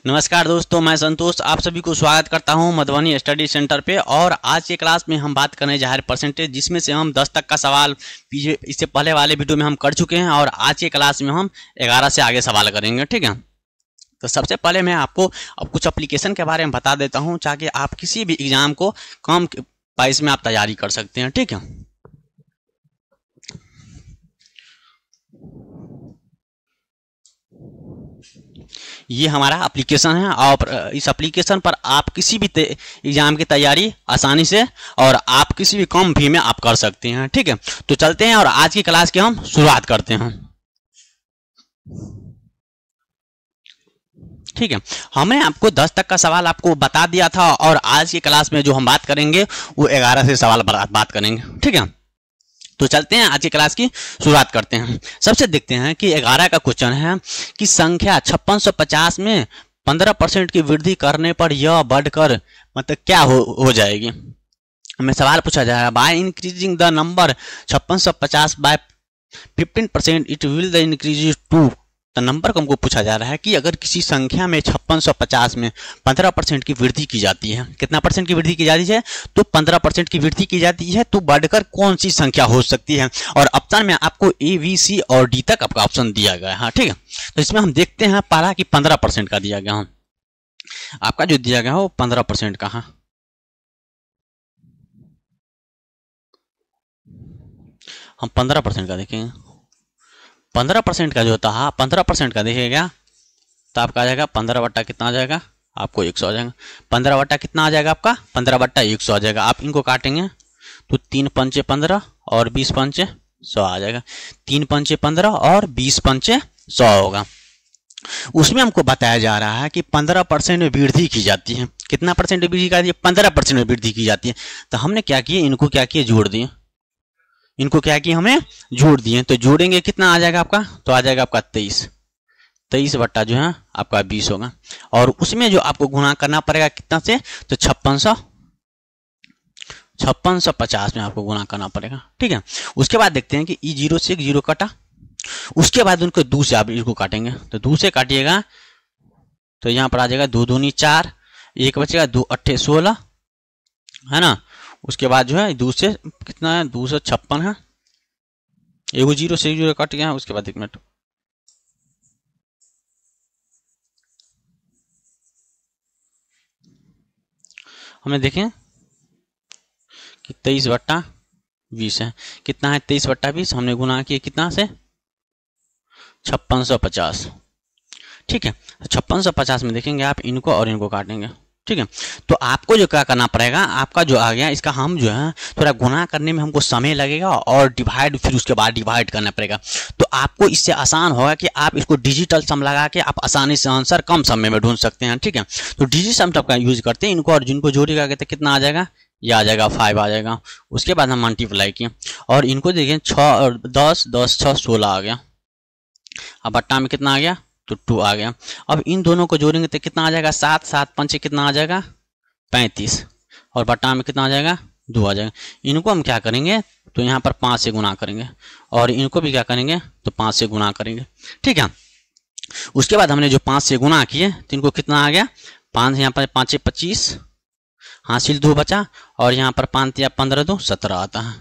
नमस्कार दोस्तों, मैं संतोष आप सभी को स्वागत करता हूं मधुबनी स्टडी सेंटर पे। और आज के क्लास में हम बात करने जा रहे हैं परसेंटेज, जिसमें से हम 10 तक का सवाल इससे पहले वाले वीडियो में हम कर चुके हैं और आज के क्लास में हम 11 से आगे सवाल करेंगे। ठीक है, तो सबसे पहले मैं आपको अब कुछ एप्लीकेशन के बारे में बता देता हूँ ताकि आप किसी भी एग्जाम को कम प्राइस में आप तैयारी कर सकते हैं। ठीक है, ये हमारा एप्लीकेशन है और इस एप्लीकेशन पर आप किसी भी एग्जाम की तैयारी आसानी से और आप किसी भी कम फी में आप कर सकते हैं। ठीक है, तो चलते हैं और आज की क्लास की हम शुरुआत करते हैं। ठीक है, हमने आपको 10 तक का सवाल आपको बता दिया था और आज की क्लास में जो हम बात करेंगे वो 11 से सवाल बात करेंगे। ठीक है, तो चलते हैं आज की क्लास की शुरुआत करते हैं। सबसे देखते हैं कि 11 का क्वेश्चन है कि संख्या 5650 में 15% की वृद्धि करने पर यह बढ़कर मतलब क्या हो जाएगी। हमें सवाल पूछा जाएगा, by increasing the number 5650 by 15% it will the increase to. तो नंबर को हमको पूछा जा रहा है कि अगर किसी संख्या में 5650 में 15% की वृद्धि की जाती है, कितना परसेंट की वृद्धि की जाती है, तो 15% की वृद्धि की जाती है, तो बढ़कर कौन सी संख्या हो सकती है। और ऑप्शन में आपको ए, बी, सी और डी तक आपका ऑप्शन दिया गया है। हाँ, ठीक है, तो इसमें हम देखते हैं पहला कि 15% का दिया गया है। आपका जो दिया गया है वो 15% का है। हम 15% का देखेंगे। 15% का जो होता है 15% का देखिएगा तो आपका आ जाएगा 15 बट्टा कितना आ जाएगा, आपको 100 आ जाएगा। 15 बट्टा कितना आ जाएगा आपका, 15 बट्टा 100 आ जाएगा। आप इनको काटेंगे तो 3 पंचे 15 और 20 पंचे 100 आ जाएगा। 3 पंचे 15 और 20 पंचे 100 होगा। उसमें हमको बताया जा रहा है कि 15% में वृद्धि की जाती है। कितना परसेंट में वृद्धि की जाती है, 15% में वृद्धि की जाती है। तो हमने क्या किए, इनको क्या किए, जोड़ दिए। इनको क्या किया, हमें जोड़ दिए। तो जोड़ेंगे कितना आ जाएगा आपका, तो आ जाएगा आपका 23 बट्टा जो है आपका 20 होगा। और उसमें जो आपको गुणा करना पड़ेगा कितना से, तो 5650 में आपको गुणा करना पड़ेगा। ठीक है, उसके बाद देखते हैं कि ई 0 से 0 कटा, उसके बाद उनको 2 से आप इसको काटेंगे। तो 2 से काटिएगा तो यहाँ पर आ जाएगा 2 दूनी 4, 1 बचेगा, 2 अट्ठे 16 है ना। उसके बाद जो है 2 से कितना है, 256 है। एगो 0 से 0 कट गया है। उसके बाद 1 मिनट, हमें देखें कि 23 बट्टा 20 है। कितना है, 23 बट्टा 20 हमने गुना किया कितना से, 5650। ठीक है, 5650 में देखेंगे आप इनको और इनको काटेंगे। ठीक है, तो आपको जो क्या करना पड़ेगा, आपका जो आ गया इसका हम जो है थोड़ा गुना करने में हमको समय लगेगा और डिवाइड, फिर उसके बाद डिवाइड करना पड़ेगा। तो आपको इससे आसान होगा कि आप इसको डिजिटल सम लगा के आप आसानी से आंसर कम समय में ढूंढ सकते हैं। ठीक है, तो डिजिटल सम का यूज करते हैं इनको, और जिनको जोड़ेगा कहते कितना आ जाएगा, ये आ जाएगा 5 आ जाएगा। उसके बाद हम मल्टीप्लाई किए और इनको देखें 6 और 10, 10 6 16 आ गया। अब बट्टा में कितना आ गया, तो 2 आ गया। अब इन दोनों को जोड़ेंगे तो कितना आ जाएगा, 7 7 पंचे कितना आ जाएगा, 35 और बट्टा में कितना आ जाएगा, 2 आ जाएगा। इनको हम क्या करेंगे, तो यहाँ पर 5 से गुना करेंगे और इनको भी क्या करेंगे, तो 5 से गुना करेंगे। ठीक है, उसके बाद हमने जो 5 से गुना किए तो इनको कितना आ गया, 5 यहाँ पर 5 25 हासिल 2 बचा और यहाँ पर 5 या 15 2 17 आता है,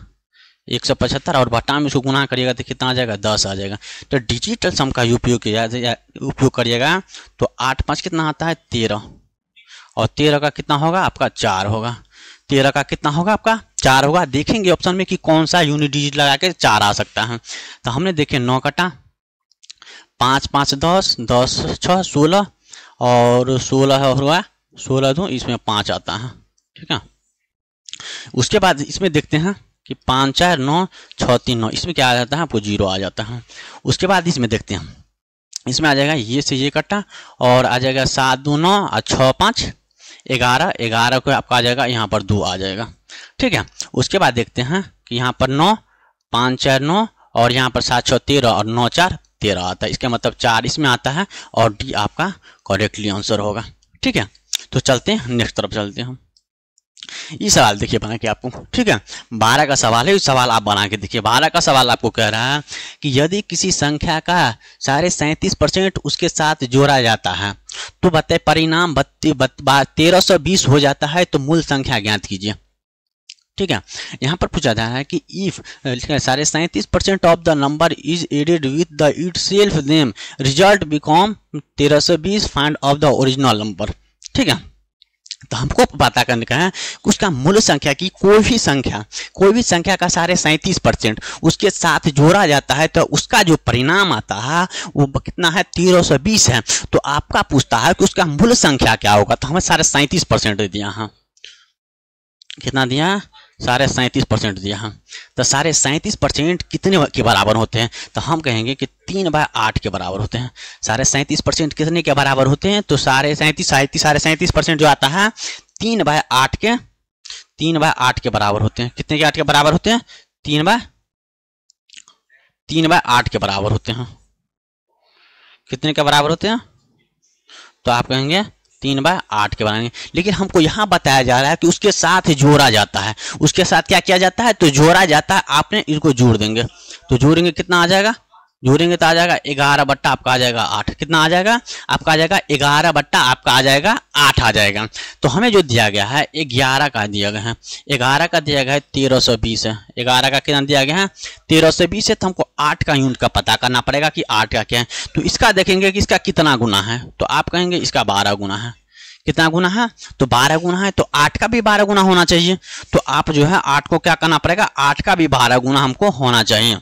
175 और बट्टा में इसको गुना करिएगा तो कितना आ जाएगा, 10 आ जाएगा। तो डिजिटल सम का उपयोग करिएगा तो 8 5 कितना आता है, 13 और 13 का कितना होगा आपका, 4 होगा। 13 का कितना होगा आपका, 4 होगा। देखेंगे ऑप्शन में कि कौन सा यूनिट डिजिट लगा के 4 आ सकता है। तो हमने देखे 9 कटा, 5 5 10, 10 6 16 और 16 होगा, 16 2 इसमें 5 आता है। ठीक है, उसके बाद इसमें देखते हैं कि 5 4 9 6 3 9, इसमें क्या आ जाता है, आपको 0 आ जाता है। उसके बाद इसमें देखते हैं, इसमें आ जाएगा ये से ये कटा और आ जाएगा 7 2 9 और 6 5 11, 11 को आपका आ जाएगा यहाँ पर 2 आ जाएगा। ठीक है, उसके बाद देखते हैं कि यहाँ पर 9 5 4 9 और यहाँ पर 7 6 13 और 9 4 13 आता है। इसका मतलब 4 इसमें आता है और डी आपका करेक्टली आंसर होगा। ठीक है, तो चलते हैं नेक्स्ट तरफ चलते हैं हम। ये सवाल देखिए बना के आपको, ठीक है, 12 का सवाल है। इस सवाल आप बना के देखिए। 12 का सवाल आपको कह रहा है कि यदि किसी संख्या का 37.5% उसके साथ जोड़ा जाता है तो बताए परिणाम 1320 हो जाता है, तो मूल संख्या ज्ञात कीजिए। ठीक है, यहाँ पर पूछा जा रहा है कि if 37% of the number is added with the itself name result become 1320 find of the original number. ठीक है, तो हमको पता करने का है कि उसका मूल संख्या की कोई भी संख्या का 37% उसके साथ जोड़ा जाता है, तो उसका जो परिणाम आता है वो कितना है, 1320 है। तो आपका पूछता है कि उसका मूल संख्या क्या होगा, तो हमें 37% दिया है। कितना दिया, 37% दिया है। तो 37% कितने के बराबर होते हैं, तो हम कहेंगे कि 3/8 के बराबर होते हैं। 37% कितने के बराबर होते हैं, तो 37% जो आता है 3/8 के बराबर होते हैं। कितने के 8 के बराबर होते हैं, 3/8 के बराबर होते हैं। कितने के बराबर होते हैं, तो आप कहेंगे 3/8 के बराबर। लेकिन हमको यहाँ बताया जा रहा है कि उसके साथ जोड़ा जाता है। उसके साथ क्या किया जाता है, तो जोड़ा जाता है। आपने इसको जोड़ देंगे, तो जोड़ेंगे कितना आ जाएगा, जोड़ेंगे तो आ जाएगा 11 बट्टा आपका आ जाएगा 8। कितना आ जाएगा, आपका आ जाएगा 11 बट्टा आपका आ जाएगा 8 आ जाएगा। तो हमें जो दिया गया है 11 का दिया गया है, 11 का दिया गया है 1320 है। 11 का कितना दिया गया है, 1320 है। तो हमको 8 का यूनिट का पता करना पड़ेगा कि 8 का क्या है। तो इसका देखेंगे कि इसका कितना गुना है, तो आप कहेंगे इसका 12 गुना है। कितना गुना है, तो 12 गुना है। तो 8 का भी 12 गुना होना चाहिए। तो आप जो है 8 को क्या करना पड़ेगा, 8 का भी 12 गुना हमको होना चाहिए।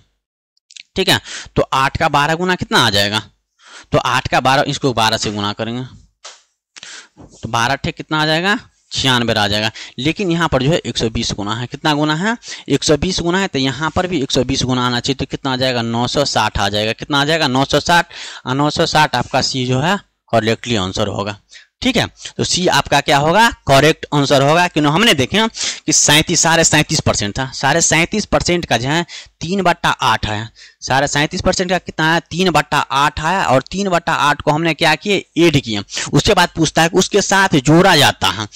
ठीक है, तो 8 का 12 गुना कितना आ जाएगा, तो 8 का 12, इसको 12 से गुना करेंगे तो 12 ठीक कितना आ जाएगा, 96 आ जाएगा। लेकिन यहाँ पर जो है 120 गुना है। कितना गुना है, 120 गुना है। तो यहाँ पर भी 120 गुना आना चाहिए। तो कितना आ जाएगा, 960 आ जाएगा। कितना आ जाएगा, 960। 960 आपका सी जो है करेक्टली आंसर होगा। ठीक है, तो सी आपका क्या होगा, करेक्ट आंसर होगा। क्यों, हमने देखे कि 37% था। 37% का जो है 3/8 है। 37% का कितना है, 3/8 है। और 3/8 को हमने क्या किए, ऐड किया। उसके बाद पूछता है कि उसके साथ जोड़ा जाता है,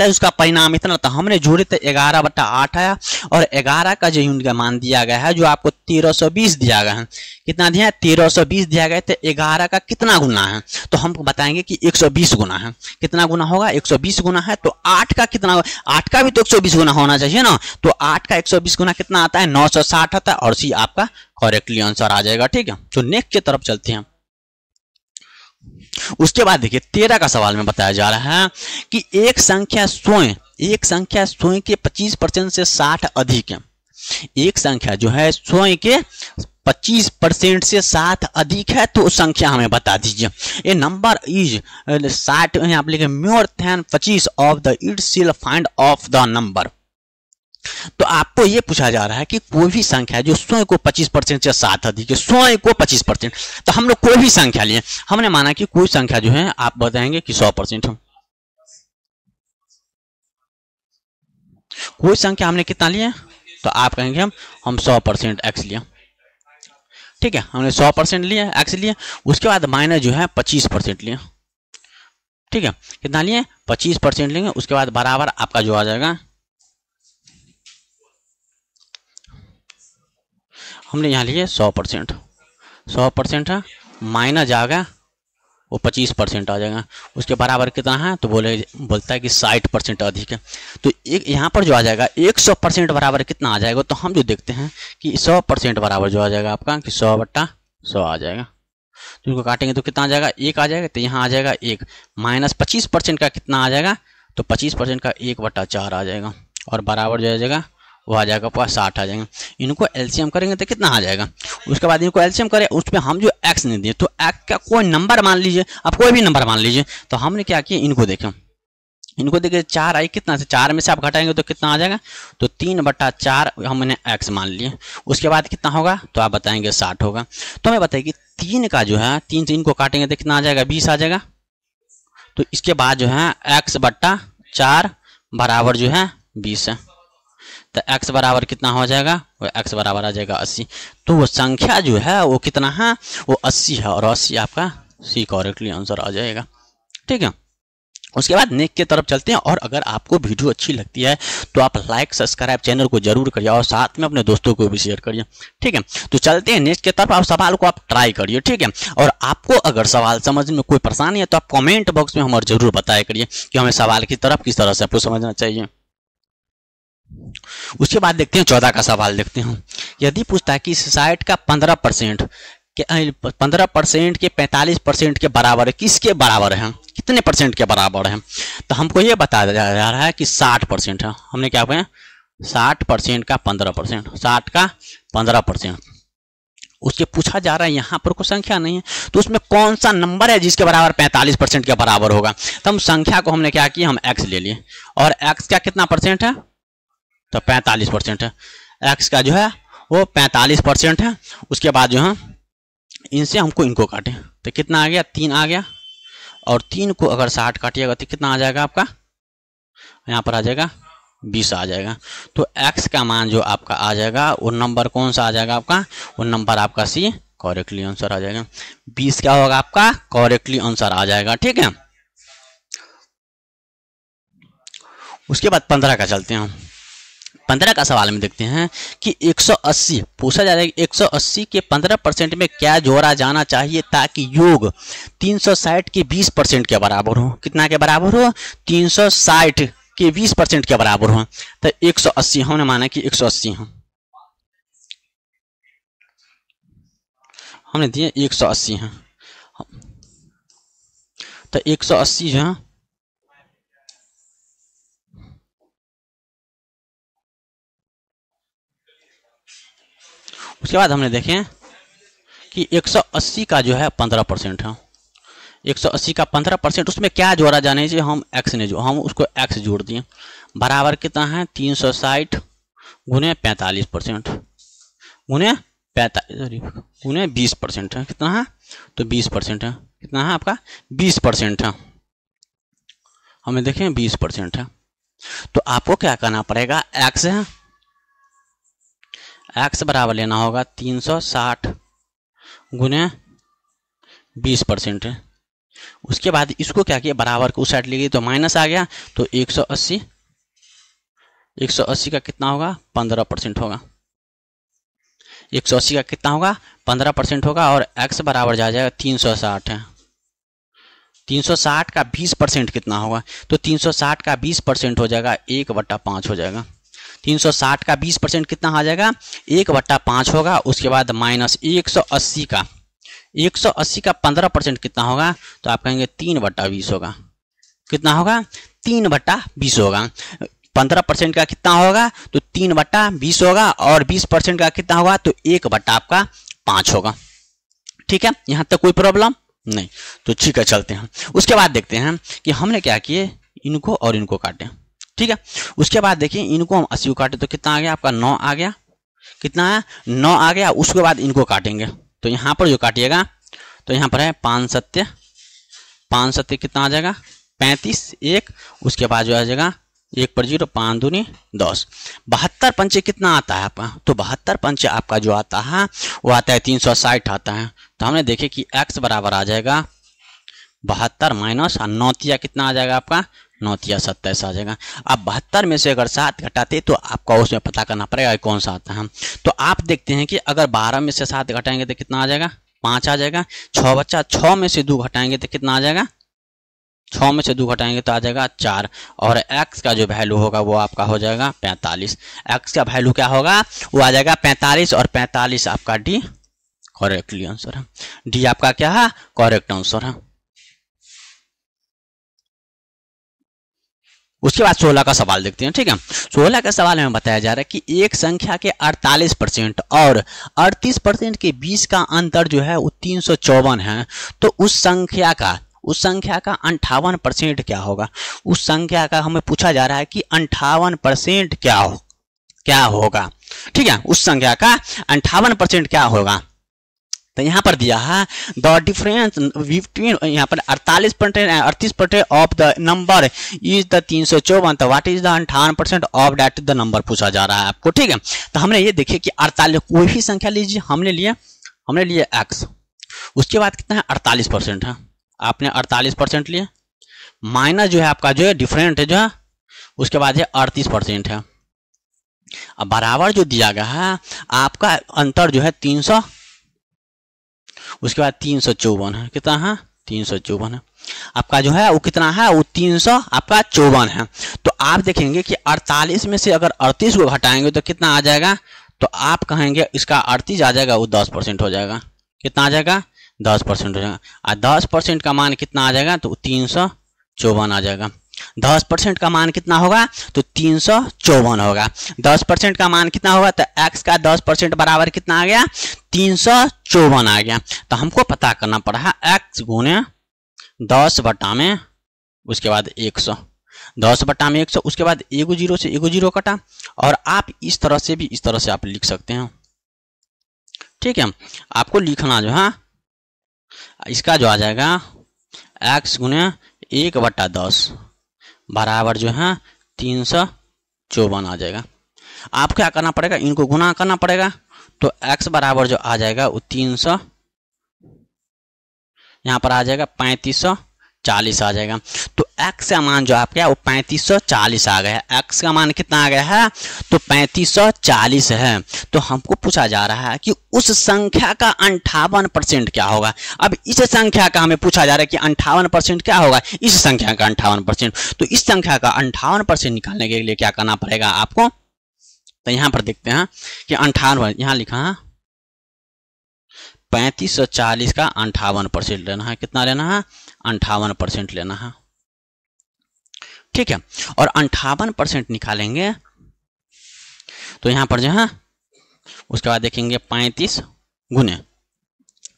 उसका परिणाम इतना। तो हमने जोड़े तो 11/8 आया। और 11 का जो यूनिट का मान दिया गया है, जो आपको 1320 दिया गया है। कितना दिया है, 1320 दिया गया। तो 11 का कितना गुना है, तो हमको बताएंगे कि 120 गुना है। कितना गुना होगा, 120 गुना है। तो 8 का कितना, 8 का भी तो 120 गुना होना चाहिए ना। तो 8 का 120 गुना कितना आता है, 960 आता है। और सी आपका करेक्टली आंसर आ जाएगा। ठीक है, तो नेक्स्ट की तरफ चलते हैं। उसके बाद देखिए 13 का सवाल में बताया जा रहा है कि एक संख्या स्वयं के 25% से 60 अधिक है। एक संख्या जो है स्वयं के 25% से 60 अधिक है, तो संख्या हमें बता दीजिए। ए नंबर इज 60 यहाँ आप लिखे more than 25 of the itself find of the number. तो आपको ये पूछा जा रहा है कि कोई भी संख्या जो स्वयं को 25% से 60 अधिक है, स्वयं को 25%। तो हम लोग कोई भी संख्या लिए, हमने माना कि कोई संख्या जो है आप बताएंगे कि 100% है। कोई संख्या हमने कितना लिया, तो आप कहेंगे हम 100% एक्स लिया। ठीक है, हमने 100% लिया, एक्स लिया। उसके बाद माइनस जो है 25% लिया। ठीक है, कितना लिए, 25% लेंगे। उसके बाद बराबर आपका जो आ जाएगा, हमने यहाँ लिए 100% है, माइनस जाएगा वो 25% आ जाएगा। उसके बराबर कितना है, तो बोलता है कि 60% अधिक है। तो एक यहाँ पर जो आ जाएगा 100% बराबर कितना आ जाएगा, तो हम जो देखते हैं कि 100% बराबर जो आ जाएगा आपका कि 100/100 आ जाएगा। तो इसको काटेंगे तो कितना आ जाएगा, 1 आ जाएगा। तो यहाँ आ जाएगा 1 माइनस 25% का कितना आ जाएगा, तो 25% का 1/4 आ जाएगा। और बराबर जो आ जाएगा वो आ जाएगा 60 आ जाएगा। इनको एलसीएम करेंगे तो कितना आ जाएगा। उसके बाद इनको एलसीएम करें, उसमें हम जो एक्स नहीं दिए, तो एक्स का कोई नंबर मान लीजिए, आप कोई भी नंबर मान लीजिए। तो हमने क्या किया, इनको देखें, 4 आई कितना से 4 में से आप घटाएंगे तो कितना आ जाएगा, तो 3/4 हमने एक्स मान लिए। उसके बाद कितना होगा, तो आप बताएंगे 60 होगा। तो हमें बताइए कि 3 का जो है 3 से इनको काटेंगे तो कितना आ जाएगा, 20 आ जाएगा। तो इसके बाद जो है x/4 बराबर जो है 20 है। तो x बराबर कितना हो जाएगा, वो x बराबर आ जाएगा 80। तो वो संख्या जो है वो कितना है, वो 80 है। और 80 आपका सी करेक्टली आंसर आ जाएगा। ठीक है, उसके बाद नेक्स्ट की तरफ चलते हैं। और अगर आपको वीडियो अच्छी लगती है तो आप लाइक सब्सक्राइब चैनल को जरूर करिए और साथ में अपने दोस्तों को भी शेयर करिए, ठीक है। तो चलते हैं नेक्स्ट की तरफ। आप सवाल को आप ट्राई करिए, ठीक है। और आपको अगर सवाल समझ में कोई परेशानी है तो आप कमेंट बॉक्स में हमें जरूर बताया करिए कि हमें सवाल की तरफ किस तरह से आपको समझना चाहिए। उसके बाद देखते हैं 14 का सवाल देखते हैं। यदि पूछता है कि इस साइट का 15% के 15% के 45% के बराबर है, किसके बराबर है, कितने परसेंट के बराबर है, तो हमको ये बताया जा रहा है कि 60% है। हमने क्या कहा 60% का 15%, 60 का 15%। उसके पूछा जा रहा है यहाँ पर कोई संख्या नहीं है तो उसमें कौन सा नंबर है जिसके बराबर 45% के बराबर होगा। तो हम संख्या को हमने क्या किया, हम x ले लिए और x का कितना परसेंट है, तो 45% है। x का जो है वो 45% है। उसके बाद जो है इनसे हमको इनको काटे तो कितना आ गया, 3 आ गया। और 3 को अगर 60 काटिएगा तो कितना आ जाएगा आपका, यहाँ पर आ जाएगा 20 आ जाएगा। तो x का मान जो आपका आ जाएगा वो नंबर कौन सा आ जाएगा आपका, वो नंबर आपका सी करेक्टली आंसर आ जाएगा। 20 क्या होगा आपका करेक्टली आंसर आ जाएगा, ठीक है। उसके बाद 15 का चलते हैं। 15 का सवाल में देखते हैं कि 180 पूछा जा रहा है कि 180 के 15% में क्या जोड़ा जाना चाहिए ताकि योग 360 के 20% के बराबर हो। कितना के बराबर हो, 360 के 20% के बराबर हो। तो 180 हमने माना कि 180 है, हमने दिए 180 है। तो 180 जो है उसके बाद हमने देखें कि 180 का जो है 15% है। 180 का 15% उसमें क्या जोड़ा जाना चाहिए, हम x ने जो हम उसको x जोड़ दिए बराबर कितना है 360 गुने 45% गुने 20% है। कितना है, तो 20% है। कितना है आपका 20% है। हमें देखें 20% है। तो आपको क्या करना पड़ेगा, x है, x बराबर लेना होगा 360 गुने 20% है। उसके बाद इसको क्या किया, बराबर को उस साइड ले गई तो माइनस आ गया। तो 180 का कितना होगा 15% होगा। 180 का कितना होगा 15% होगा। और x बराबर जा जाएगा 360 है। 360 का 20% कितना होगा, तो 360 का 20% हो जाएगा 1/5 हो जाएगा। 360 का 20% कितना आ जाएगा 1/5 होगा। उसके बाद माइनस 180 का 15% कितना होगा, तो आप कहेंगे 3/20 होगा। कितना होगा 3/20 होगा। 15% का कितना होगा, तो 3/20 होगा। और 20% का कितना होगा, तो 1/5 होगा। ठीक है, यहां तक कोई प्रॉब्लम नहीं। तो ठीक है, चलते हैं। उसके बाद देखते हैं कि हमने क्या किए, इनको और इनको काटे। ठीक है, उसके बाद देखिए इनको हम 80 काटे तो कितना आ गया आपका 9 आ गया। कितना है 9 आ गया। उसके बाद इनको काटेंगे तो यहाँ पर जो काटिएगा तो यहाँ पर है 5 सत्ते कितना आ जाएगा 35 1। उसके बाद जो आ जाएगा 1 पर 0 5 दूनी 10। 72 पंचे कितना आता है आपका, तो 72 पंचे आपका जो आता है वो आता है 360 आता है। तो हमने देखे कि x बराबर आ जाएगा 72 माइनस 9 कितना आ जाएगा आपका 9 27 आ जाएगा। अब 72 में से अगर 7 घटाते तो आपका उसमें पता करना पड़ेगा कौन सा आता है। तो आप देखते हैं कि अगर 12 में से 7 घटाएंगे तो कितना आ जाएगा 5 आ जाएगा। 6 बच्चा 6 में से 2 घटाएंगे तो कितना आ जाएगा, 6 में से 2 घटाएंगे तो आ जाएगा 4। और x का जो वैल्यू होगा वो आपका हो जाएगा 45। x का वैल्यू क्या होगा, वो आ जाएगा 45। और 45 आपका डी करेक्टली आंसर है। डी आपका क्या है करेक्ट आंसर है। उसके बाद 16 का सवाल देखते हैं। ठीक है, 16 का सवाल में बताया जा रहा है कि एक संख्या के 48% और 38% के बीच का अंतर जो है वो 354 है। तो उस संख्या का 58% क्या होगा। उस संख्या का हमें पूछा जा रहा है कि 58% क्या होगा। ठीक है, उस संख्या का 58% क्या होगा। तो यहाँ पर दिया है द डिफरेंस बिटवीन, यहाँ पर 38% of the number is the 354। तो what is the 58% of that the number पूछा जा रहा है आपको। ठीक है, तो हमने ये देखिए कि 48 कोई भी संख्या लीजिए, हमने लिए x। उसके बाद कितना है 48% है, आपने 48% लिए माइनस जो है आपका जो है डिफरेंट है जो है, उसके बाद है 38% है। अब बराबर जो दिया गया है आपका अंतर जो है 300, उसके बाद 354 है। कितना है? 354 है। आपका जो है वो कितना है? वो 354 है। तो आप देखेंगे कि 48 में से अगर 38 को घटाएंगे तो कितना आ जाएगा? तो आप कहेंगे इसका 38 आ जाएगा, वो 10% हो जाएगा। कितना आ जाएगा? 10% हो जाएगा। और 10% का मान कितना आ जाएगा? तो 354 आ जाएगा। 10% का मान कितना होगा? तो 354 होगा। 10% का मान कितना होगा? तो x का 10% बराबर कितना आ गया? 354 आ गया। तो हमको पता करना पड़ा है x गुने 10 बटा में उसके बाद 100, 10 बटा में 100, उसके बाद एगो जीरो से एगो जीरो कटा। और आप इस तरह से भी इस तरह से आप लिख सकते हैं। ठीक है, आपको लिखना जो है इसका जो आ जाएगा x गुने 1 बटा 10 बराबर जो है 354 आ जाएगा। आप क्या करना पड़ेगा? इनको गुना करना पड़ेगा। तो x बराबर जो आ जाएगा वो 300, यहाँ पर आ जाएगा 3540 आ जाएगा। तो x का मान जो आपका वो 3540 आ गया है। x का मान कितना आ गया है? तो 3540 है। तो हमको पूछा जा रहा है कि उस संख्या का 58% क्या होगा। अब इस संख्या का हमें पूछा जा रहा है कि 58% क्या होगा, इस संख्या का 58%। तो इस संख्या का 58% निकालने के लिए क्या करना पड़ेगा आपको? तो यहाँ पर देखते हैं कि 58, यहाँ लिखा है 3540 का 58% लेना है। कितना लेना है? 58% लेना है। ठीक है, और 58% निकालेंगे तो यहाँ पर जो है उसके बाद देखेंगे 35 गुने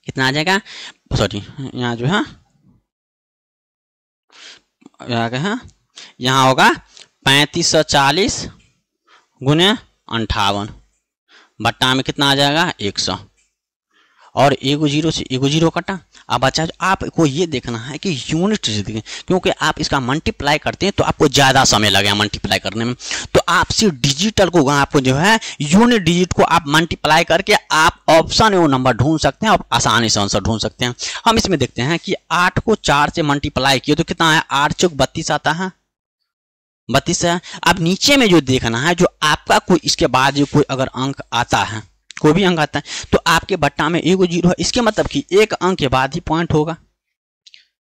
कितना आ जाएगा? सॉरी, यहाँ जो है यहाँ होगा 3540 गुने 58 बट्टा में कितना आ जाएगा? 100, और एगो जीरो से एगो जीरो कटा। अब बच्चा आपको ये देखना है कि यूनिट, क्योंकि आप इसका मल्टीप्लाई करते हैं तो आपको ज़्यादा समय लगेगा मल्टीप्लाई करने में। तो आप सिर्फ डिजिटल को, आपको जो है यूनिट डिजिट को आप मल्टीप्लाई करके आप ऑप्शन में वो नंबर ढूंढ सकते हैं और आसानी से आंसर ढूंढ सकते हैं। हम इसमें देखते हैं कि 8 को 4 से मल्टीप्लाई किए तो कितना है? 8 चौक 32 आता है, 32 है। अब नीचे में जो देखना है, जो आपका कोई इसके बाद जो कोई अगर अंक आता है, कोई भी अंक आता है तो आपके बट्टा में एगो जीरो है। इसके मतलब कि एक अंक के बाद ही पॉइंट होगा,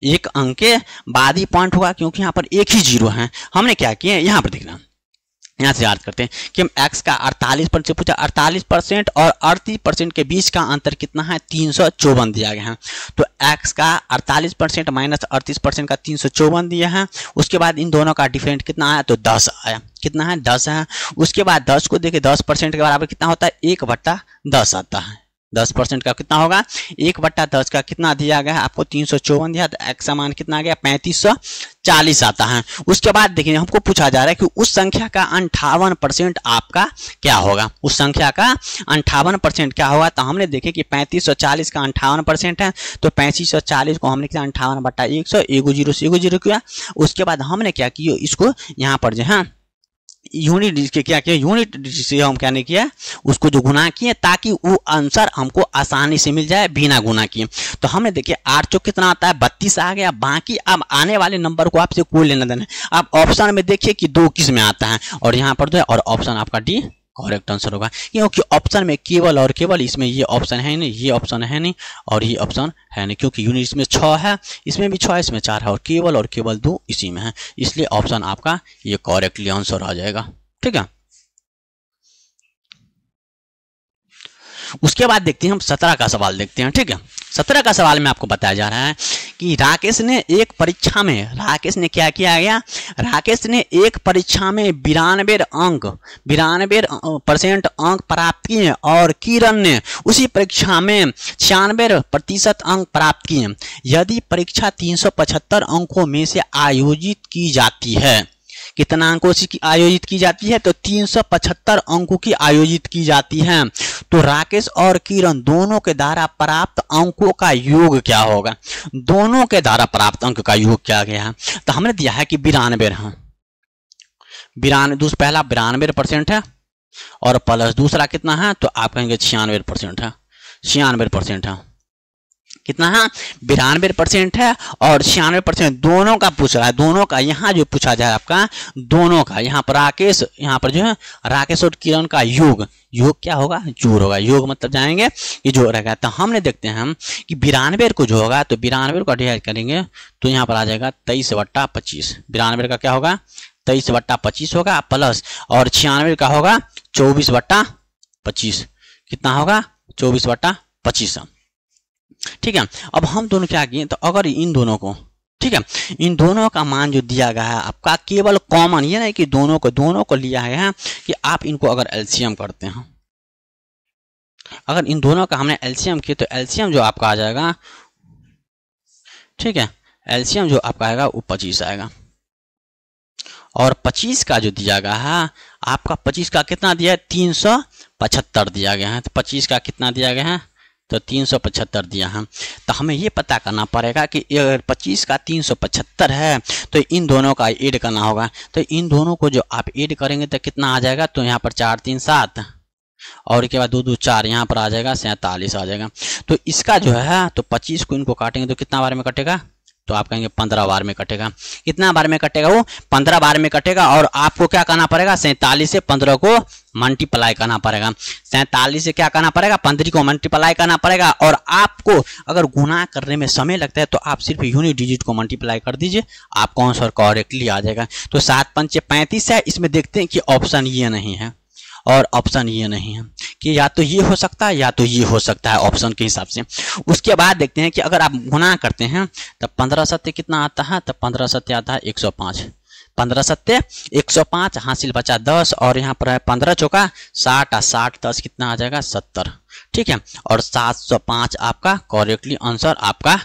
एक अंक के बाद ही पॉइंट होगा, क्योंकि यहाँ पर एक ही जीरो है। हमने क्या किया, यहाँ पर देखना, यहाँ से याद करते हैं कि हम x का 48% से पूछा, 48% और 38% के बीच का अंतर कितना है? 354 दिया गया है। तो x का 48% माइनस 38% का 354 दिया है। उसके बाद इन दोनों का डिफरेंट कितना आया? तो 10 आया। कितना है? 10 है। उसके बाद 10 को देखे 10% के बराबर कितना होता है? 1/10 आता है। 10% का कितना होगा? 1/10 का कितना दिया गया है आपको? 354 दिया। तो x का मान कितना आ गया? 3540 आता है। उसके बाद देखिए हमको पूछा जा रहा है कि उस संख्या का 58% आपका क्या होगा, उस संख्या का 58% क्या होगा। तो हमने देखे कि 3540 का 58% है। तो 3540 को हमने किया 58/100, एगो जीरो से एगो जीरो किया। उसके बाद हमने क्या किया, इसको यहाँ पर जो है यूनिट के क्या किया, यूनिट से हम क्या नहीं किया, उसको जो गुना किए ताकि वो आंसर हमको आसानी से मिल जाए बिना गुना किए। तो हमने देखिए 8 चौक कितना आता है? 32 आ गया। बाकी अब आने वाले नंबर को आपसे कोई लेना देना है। आप ऑप्शन में देखिए कि 2 किस में आता है, और यहाँ पर जो है, और ऑप्शन आपका डी करेक्ट आंसर होगा, क्योंकि ऑप्शन में केवल और केवल, इसमें ये ऑप्शन है नहीं, ये ऑप्शन है नहीं, और ये ऑप्शन है नहीं, क्योंकि यूनिट इसमें 6 है, इसमें भी 6 है, इसमें 4 है, और केवल 2 इसी में है। इसलिए ऑप्शन आपका ये करेक्टली आंसर आ जाएगा। ठीक है, उसके बाद देखते हैं हम 17 का सवाल देखते हैं। ठीक है, 17 का सवाल में आपको बताया जा रहा है कि राकेश ने एक परीक्षा में, राकेश ने क्या किया गया, राकेश ने एक परीक्षा में 92% अंक प्राप्त किए और किरण ने उसी परीक्षा में 96% अंक प्राप्त किए। यदि परीक्षा 375 अंकों में से आयोजित की जाती है, कितना अंकों से आयोजित की जाती है? तो 375 अंकों की आयोजित की जाती है। तो राकेश और किरण दोनों के द्वारा प्राप्त अंकों का योग क्या होगा? दोनों के द्वारा प्राप्त अंक का योग क्या गया है? तो हमने दिया है कि 92 है, 92 पहला 92% है, और प्लस दूसरा कितना है? तो आप कहेंगे 96% है, 96% है। कितना है 92% है और 96% दोनों का पूछ रहा है, दोनों का। यहाँ जो पूछा जाए आपका दोनों का, यहाँ पर राकेश, यहाँ पर जो है राकेश और किरण का योग, योग क्या होगा जोड़ होगा, योग मतलब जाएंगे ये जोड़ रहेगा। तो हमने देखते हैं हम कि 92 को जो होगा तो 92 को डिवाइड करेंगे तो यहाँ पर आ जाएगा 23/25। 92 का क्या होगा 23/25 होगा प्लस, और 96 का होगा 24/25। कितना होगा 24/25। ठीक है, अब हम दोनों क्या किए तो अगर इन दोनों को, ठीक है, इन दोनों का मान जो दिया गया है आपका केवल कॉमन, ये नहीं कि दोनों को लिया है कि आप इनको अगर एलसीएम करते हैं, अगर इन दोनों का हमने एलसीएम किया तो एलसीएम जो आपका आ जाएगा, ठीक है, एलसीएम जो आपका आएगा वो 25 आएगा। और 25 का जो दिया गया है आपका, 25 का कितना दिया है 375 दिया गया है। तो 25 का कितना दिया गया है तो 375 दिया है। तो हमें ये पता करना पड़ेगा कि अगर 25 का 375 है तो इन दोनों का ऐड करना होगा। तो इन दोनों को जो आप ऐड करेंगे तो कितना आ जाएगा, तो यहाँ पर 4 3 7 और के बाद 2 2 4, यहाँ पर आ जाएगा 47 आ जाएगा। तो इसका जो है तो 25 को इनको काटेंगे तो कितना बार में कटेगा, तो आप कहेंगे 15 बार में कटेगा। कितना बार में कटेगा वो 15 बार में कटेगा। और आपको क्या करना पड़ेगा 47 से 15 को मल्टीप्लाई करना पड़ेगा। 47 से क्या करना पड़ेगा 15 को मल्टीप्लाई करना पड़ेगा। और आपको अगर गुना करने में समय लगता है तो आप सिर्फ यूनिट डिजिट को मल्टीप्लाई कर दीजिए, आपको आंसर करेक्टली आ जाएगा। तो 7 5 35 है। इसमें देखते हैं कि ऑप्शन ये नहीं है और ऑप्शन ये नहीं है कि या तो ये हो सकता है या तो ये हो सकता है ऑप्शन के हिसाब से। उसके बाद देखते हैं कि अगर आप गुना करते हैं तब 15 सत्ते कितना आता है, तब 15 सत्ते आता है 105। 15 सत्ते 105, हासिल बचा 10 और यहाँ पर है 15 चौका 60 और 60 10 कितना आ जाएगा 70। ठीक है, और 705 आपका करेक्टली आंसर आपका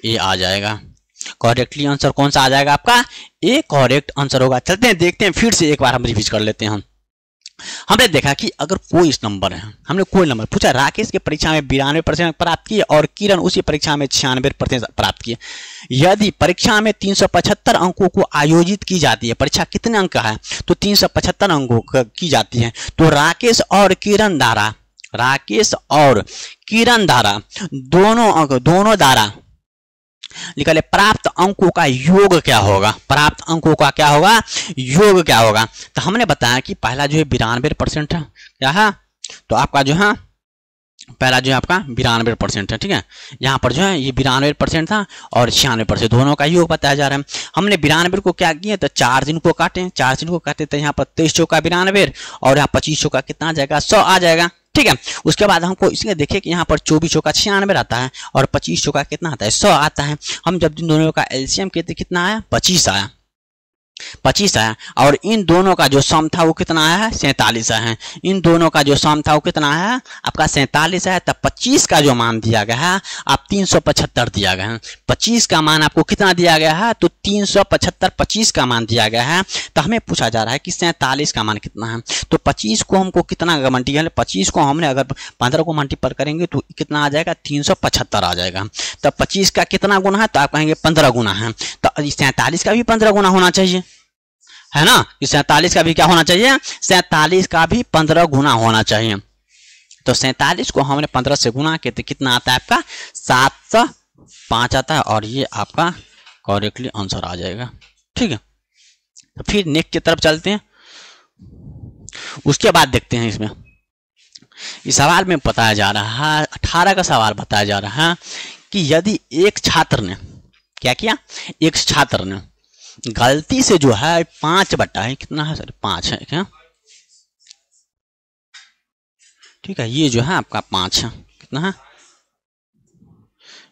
ए आ जाएगा। करेक्टली आंसर कौन सा आ जाएगा आपका ए करेक्ट आंसर होगा। चलते हैं देखते हैं, फिर से एक बार हम रिवीज कर लेते हैं। हमने देखा कि अगर कोई इस नंबर है, हमने कोई नंबर पूछा, राकेश की परीक्षा में 92% प्राप्त किए और किरण उसी परीक्षा में 96% प्राप्त किए। यदि परीक्षा में 375 अंकों को आयोजित की जाती है, परीक्षा कितने अंक का है तो 375 अंकों की जाती है, तो राकेश और किरण द्वारा दोनों द्वारा निकले प्राप्त अंकों का योग क्या होगा, प्राप्त अंकों का क्या होगा योग क्या होगा। तो हमने बताया कि पहला जो है 92% है, क्या है तो आपका जो है पहला जो है आपका 92% है। ठीक है, यहाँ पर जो है ये 92% था और 96% दोनों का योग बताया जा रहा है। हमने 92 को क्या किया तो 4 दिन को काटे, 4 दिन को काटे तो यहाँ पर 23 चौका 92 और यहाँ 25 चौका कितना आ जाएगा 100 आ जाएगा। ठीक है, उसके बाद हमको इसलिए देखिए कि यहाँ पर 24 चौका 96 आता है और 25 चौका कितना आता है 100 आता है। हम जब इन दोनों का एलसीएम किए तो कितना आया 25 आया, 25 आया। और इन दोनों का जो सम था वो कितना आया है 47 आया है। इन दोनों का जो सम था वो कितना आया है आपका 47 है। तब 25 का जो मान दिया गया है आप 375 दिया गया है। 25 का मान आपको कितना दिया गया है तो 375 25 का मान दिया गया है। तो हमें पूछा जा रहा है कि 47 का मान कितना है। तो 25 को हमको कितना मल्टीपल, 25 को हमने अगर 15 को मल्टीपल करेंगे तो कितना आ जाएगा 375 आ जाएगा। तब 25 का कितना गुना है तो आप कहेंगे 15 गुना है। तो 47 का भी 15 गुना होना चाहिए, है ना। 47 का भी क्या होना चाहिए 47 का भी 15 गुना होना चाहिए। तो 47 को हमने 15 से गुना किया तो कितना आता है आपका 705 आता है और ये आपका करेक्टली आंसर आ जाएगा। ठीक है, तो फिर नेक्स्ट की तरफ चलते हैं। उसके बाद देखते हैं इसमें इस सवाल में बताया जा रहा है 18 का सवाल बताया जा रहा है कि यदि एक छात्र ने क्या किया, एक छात्र ने गलती से जो है 5 बटा है कितना है सर 5 है क्या, ठीक है, ये जो है आपका 5 है, कितना है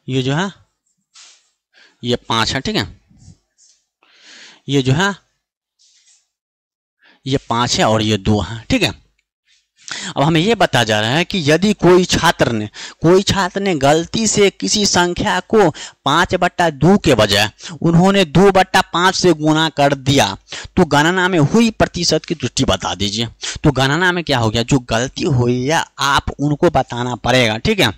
ये जो है ये 5 है। ठीक है, ये जो है ये 5 है और ये 2 है। ठीक है, अब हमें यह बताया जा रहा है कि यदि कोई छात्र ने गलती से किसी संख्या को 5/2 के बजाय उन्होंने 2/5 से गुना कर दिया तो गणना में हुई प्रतिशत की त्रुटि बता दीजिए। तो गणना में क्या हो गया, जो गलती हुई है आप उनको बताना पड़ेगा। ठीक है,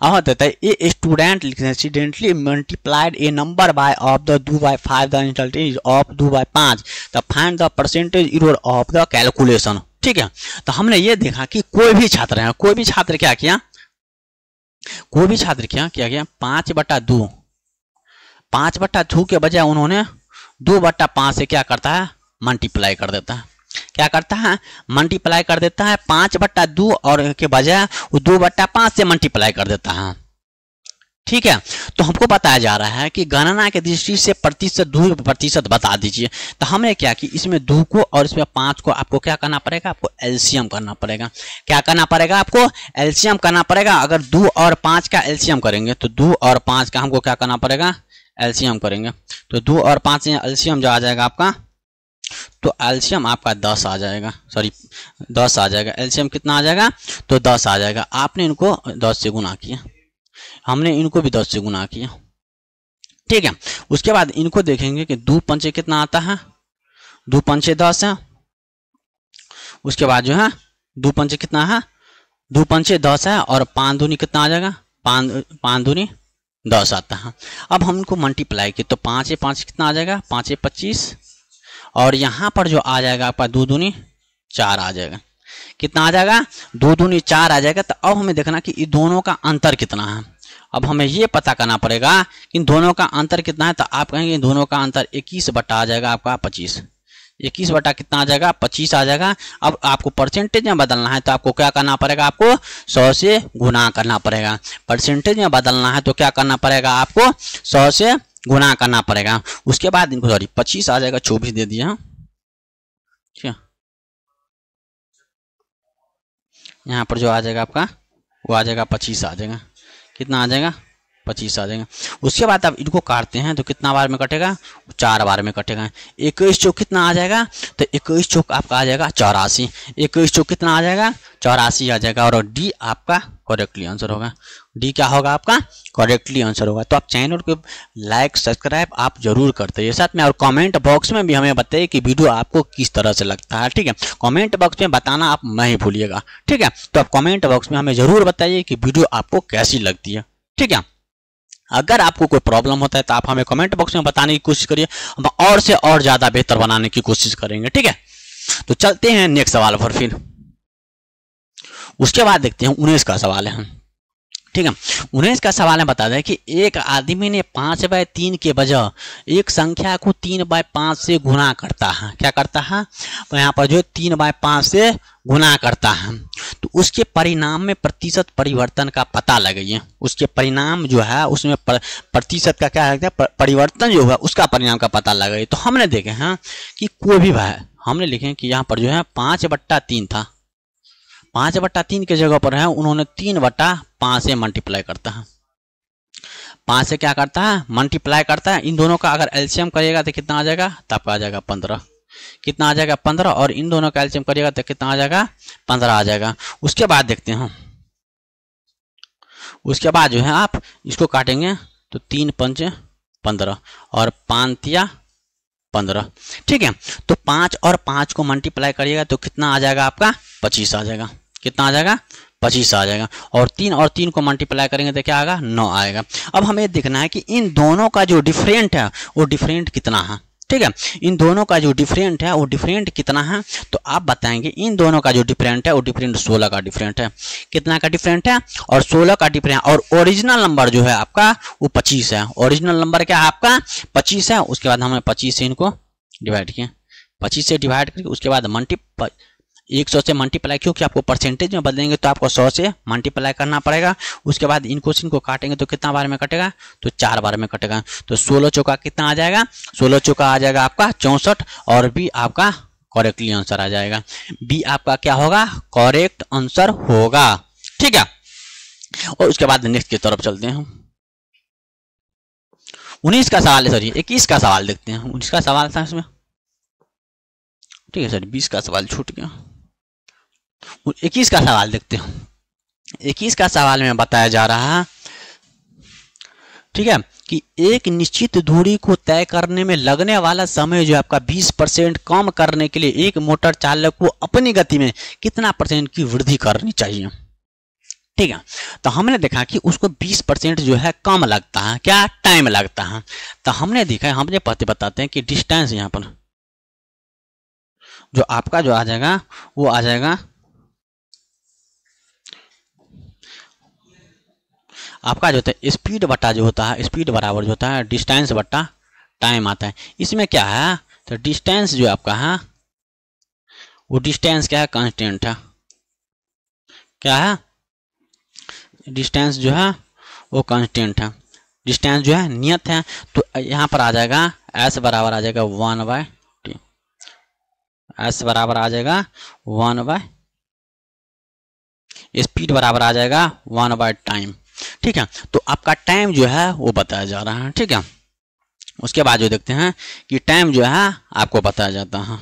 अब देता है a student accidentally multiplied A number by of the 2/5 the result is of 2/5 the find the percentage error of the calculation. ठीक है, तो हमने ये देखा कि कोई भी छात्र क्या किया कोई भी छात्र क्या गया 5/2, 5/2 के बजाय उन्होंने 2/5 से क्या करता है, मल्टीप्लाई कर देता है। क्या करता है, मल्टीप्लाई कर देता है 5/2 और के बजाय वो 2/5 से मल्टीप्लाई कर देता है। ठीक है, तो हमको बताया जा रहा है कि गणना के दृष्टि से प्रतिशत 2% बता दीजिए। तो हमने क्या कि इसमें 2 को और इसमें 5 को आपको क्या करना पड़ेगा, आपको एलसीएम करना पड़ेगा। क्या करना पड़ेगा, आपको एलसीएम करना पड़ेगा। अगर 2 और 5 का एलसीएम करेंगे तो 2 और 5 का हमको क्या करना पड़ेगा, एलसीएम करेंगे। तो 2 और 5 में एलसीएम जो आ जाएगा आपका, तो एलसीएम आपका 10 आ जाएगा, सॉरी 10 आ जाएगा। एलसीएम कितना आ जाएगा, तो 10 आ जाएगा। आपने इनको 10 से गुना किया, हमने इनको भी 10 से गुना किया। ठीक है, उसके बाद इनको देखेंगे कि 2 पंचे कितना आता है, 2 पंचे 10 है। उसके बाद जो है 2 पंचे कितना है, 2 पंचे 10 है और 5 दूनी कितना आ जाएगा, 5 दूनी 10 आता है। अब हम इनको मल्टीप्लाई किए तो 5 5 कितना आ जाएगा, 5 25 और यहाँ पर जो आ जाएगा आपका 2 दूनी 4 आ जाएगा। कितना आ जाएगा, 2 दूनी 4 आ जाएगा। तो अब हमें देखना कि इन दोनों का अंतर कितना है। अब हमें ये पता करना पड़ेगा कि इन दोनों का अंतर कितना है। तो आप कहेंगे इन दोनों का अंतर 21 बटा आ जाएगा आपका 25। 21 बटा कितना आ जाएगा, 25 आ जाएगा। अब आपको परसेंटेज में बदलना है तो आपको क्या करना पड़ेगा, आपको 100 से गुना करना पड़ेगा। परसेंटेज में बदलना है तो क्या करना पड़ेगा, आपको 100 से गुना करना पड़ेगा। उसके बाद इनको सॉरी 25 आ जाएगा, 24 दे दिया। ठीक है, यहाँ पर जो आ जाएगा आपका वो आ जाएगा 25 आ जाएगा। कितना आ जाएगा, 25 आ जाएगा। उसके बाद आप इनको काटते हैं तो कितना बार में कटेगा, 4 बार में कटेगा। 21 चौक कितना आ जाएगा, तो 21 चौक आपका आ जाएगा 84। 21 चौक कितना आ जाएगा, 84 आ जाएगा। और डी आपका करेक्टली आंसर होगा। डी क्या होगा आपका, करेक्टली आंसर होगा। तो आप चैनल को लाइक सब्सक्राइब आप जरूर करते हैं साथ में, और कमेंट बॉक्स में भी हमें बताइए कि वीडियो आपको किस तरह से लगता है। ठीक है, कमेंट बॉक्स में बताना आप नहीं भूलिएगा। ठीक है, तो आप कमेंट बॉक्स में हमें जरूर बताइए कि वीडियो आपको कैसी लगती है। ठीक है, अगर आपको कोई प्रॉब्लम होता है तो आप हमें कमेंट बॉक्स में बताने की कोशिश करिए, हम और से और ज्यादा बेहतर बनाने की कोशिश करेंगे। ठीक है, तो चलते हैं नेक्स्ट सवाल पर। फिर उसके बाद देखते हैं 19 का सवाल है। ठीक है, 19 का सवाल है, बता दें कि एक आदमी ने 5/3 के बजाय एक संख्या को 3/5 से गुना करता है। क्या करता है, तो यहाँ पर जो 3/5 से गुना करता है, तो उसके परिणाम में प्रतिशत परिवर्तन का पता लगाइए। उसके परिणाम जो है उसमें प्रतिशत का क्या है, परिवर्तन जो होगा उसका परिणाम का पता लगाइए। तो हमने देखे हैं कि कोई भी भाई, हमने लिखे कि यहाँ पर जो है 5/3 था, 5/3 के जगह पर है उन्होंने 3/5 से मल्टीप्लाई करता है। 5 से क्या करता है, मल्टीप्लाई करता है। इन दोनों का अगर एलसीएम करिएगा तो कितना आ जाएगा, तो आपका आ जाएगा 15। कितना आ जाएगा, 15। और इन दोनों का एलसीएम करिएगा तो कितना आ जाएगा, 15 आ जाएगा। उसके बाद देखते हैं, उसके बाद जो है आप इसको काटेंगे तो 3 पंचे 15 और 5 तिया 15। ठीक है, तो 5 और 5 को मल्टीप्लाई करिएगा तो कितना आ जाएगा आपका, 25 आ जाएगा। कितना आ जाएगा, 25 आ जाएगा। और 3 को मल्टीप्लाई करेंगे तो क्या आएगा, 9 आएगा। अब हमें देखना है कि इन दोनों का जो डिफरेंट है वो डिफरेंट कितना है। ठीक है, इन दोनों का जो डिफरेंट है वो डिफरेंट कितना है, तो आप बताएंगे इन दोनों का जो डिफरेंट है वो डिफरेंट 16 का डिफरेंट है। कितना का डिफरेंट है, और 16 का डिफरेंट। और ओरिजिनल नंबर जो है आपका वो 25 है। ओरिजिनल नंबर क्या है आपका, 25 है। उसके बाद हमने 25 से इनको डिवाइड किया, 25 से डिवाइड करके उसके बाद 100 से मल्टीप्लाई, क्योंकि आपको परसेंटेज में बदलेंगे तो आपको 100 से मल्टीप्लाई करना पड़ेगा। उसके बाद इनको काटेंगे तो कितना बार में कटेगा, तो 4 बार में कटेगा। तो 16 चौका कितना आ जाएगा, 16 चौका आ जाएगा आपका 64। और बी आपका करेक्टली आंसर आ जाएगा। बी आपका क्या होगा, करेक्ट आंसर होगा। ठीक है, और उसके बाद नेक्स्ट की तरफ चलते हैं। 19 का सवाल है, सॉरी 21 का सवाल देखते हैं। 19 का सवाल था इसमें, ठीक है सर, 20 का सवाल छूट गया। 21 का सवाल देखते हैं। 21 का सवाल में बताया जा रहा है, ठीक है, कि एक निश्चित दूरी को तय करने में लगने वाला समय जो आपका 20% कम करने के लिए एक मोटर चालक को अपनी गति में कितना % की वृद्धि करनी चाहिए। ठीक है, तो हमने देखा कि उसको 20% जो है कम लगता है, क्या टाइम लगता है। तो हमने देखा, हमने बताते हैं कि डिस्टेंस यहाँ पर जो आपका जो आ जाएगा वो आ जाएगा आपका जो होता है स्पीड बटा जो होता है, स्पीड बराबर जो होता है डिस्टेंस बटा टाइम आता है। इसमें क्या है, तो डिस्टेंस जो आपका है वो डिस्टेंस क्या है, कांस्टेंट है। क्या है, डिस्टेंस जो है वो कांस्टेंट है, डिस्टेंस जो है नियत है। तो यहाँ पर आ जाएगा एस बराबर आ जाएगा 1/t, एस बराबर आ जाएगा 1/, स्पीड बराबर आ जाएगा 1/टाइम। ठीक है, तो आपका टाइम जो है वो बताया जा रहा है। ठीक है, उसके बाद जो देखते हैं कि टाइम जो है आपको बताया जाता है।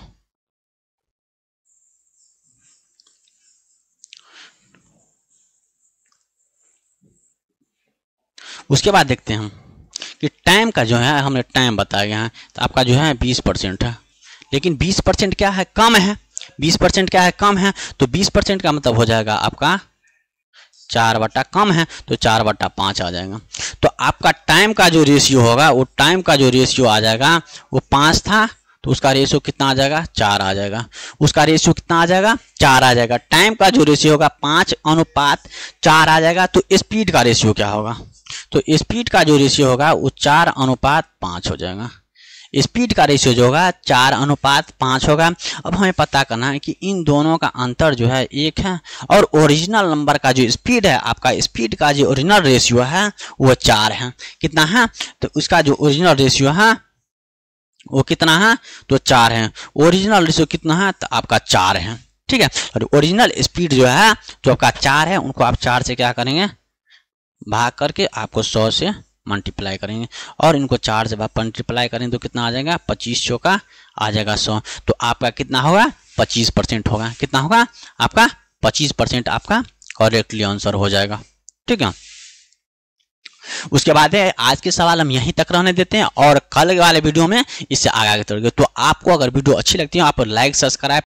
उसके बाद देखते हैं हम कि टाइम का जो है हमने टाइम बताया गया है, तो आपका जो है 20% है, लेकिन 20% क्या है, कम है। 20% क्या है, कम है। तो 20% का मतलब हो जाएगा आपका 4 बटा, कम है तो 4/5 आ जाएगा। तो आपका टाइम का जो रेशियो होगा, वो टाइम का जो रेशियो आ जाएगा वो 5 था, तो उसका रेशियो कितना आ जाएगा, 4 आ जाएगा। उसका रेशियो कितना आ जाएगा, 4 आ जाएगा। टाइम का जो रेशियो होगा 5:4 आ जाएगा। तो स्पीड का रेशियो क्या होगा, तो स्पीड का जो रेशियो होगा वो 4:5 हो जाएगा। स्पीड का रेशियो जो होगा 4:5 होगा। अब हमें पता करना है कि इन दोनों का अंतर जो है 1 है, और ओरिजिनल नंबर का जो स्पीड है, आपका स्पीड का जो ओरिजिनल रेशियो है वो 4 है। कितना है, तो उसका जो ओरिजिनल रेशियो है वो कितना है, तो 4 है। ओरिजिनल रेशियो कितना है, तो आपका 4 है। ठीक है, और ओरिजिनल स्पीड जो है जो आपका 4 है, उनको आप 4 से क्या करेंगे, भाग करके आपको 100 से मल्टीप्लाई करेंगे, और इनको 4 से मल्टीप्लाई करेंगे तो कितना आ जाएगा, 25 चौका आ जाएगा 100। तो आपका कितना होगा, 25% होगा। कितना होगा आपका, 25% आपका करेक्टली आंसर हो जाएगा। ठीक है, उसके बाद है आज के सवाल हम यहीं तक रहने देते हैं, और कल वाले वीडियो में इससे आगे चलेंगे। तो आपको अगर वीडियो अच्छी लगती है आप लाइक सब्सक्राइब